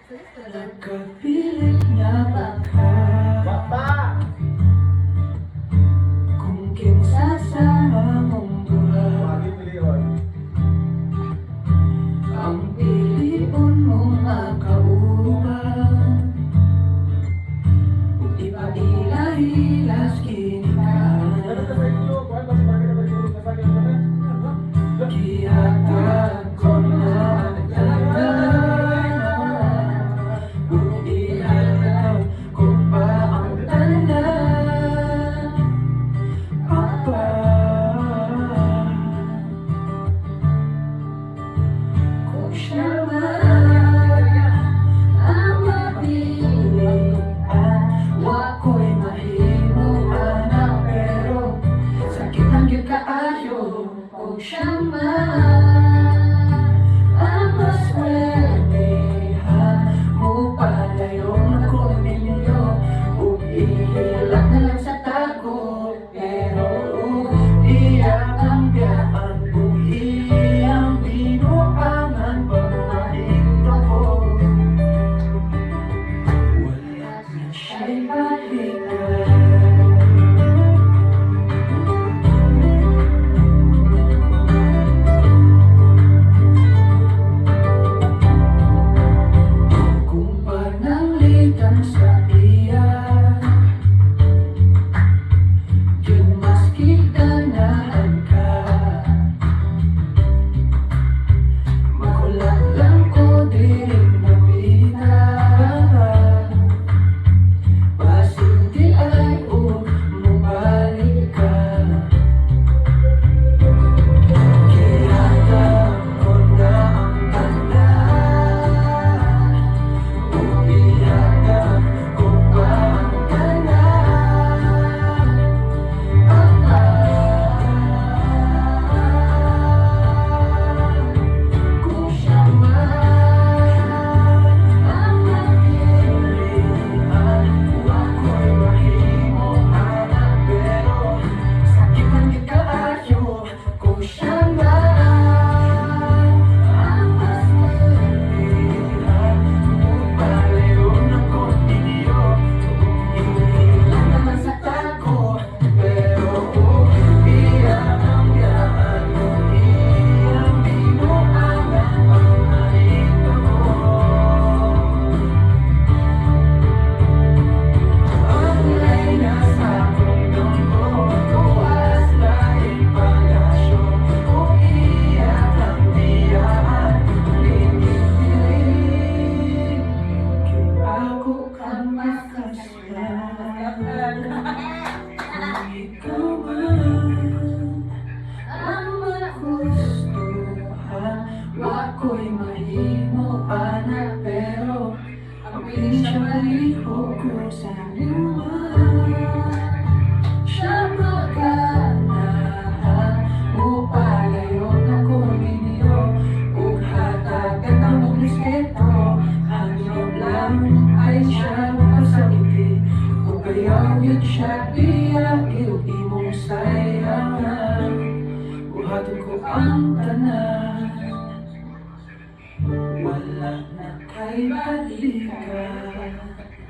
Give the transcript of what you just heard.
Nagkapilit nga ba ka? Kung kinsa sa among buhay ang pilion mong makauban ug ipailahilas kini ka. Gihatag ko na ang tanan ug ihataw ko pa ang tanan. Papa, kung siya man ang mapilian, wako'y mahimo anak, pero sakit ang gyud kaayo. Kung siya man ang maswertehan mo, palayo na ko ninyo ug ihilak na lang sa takot, pero iyang ang biyaan ug iyang binuangan pagmahigdo ko. Wala na siya'y balikan. Wako'y mahimo anak, pero ang pinsyaliho ko sa luman siya maganahan mo, palayo na ko ninyo ug hatagan ang mong respeto. Ano lang ay siya makasakiti ug kayawid siya iyail imong sayangan. Buhaton ko ang tanan, wala na kay balik.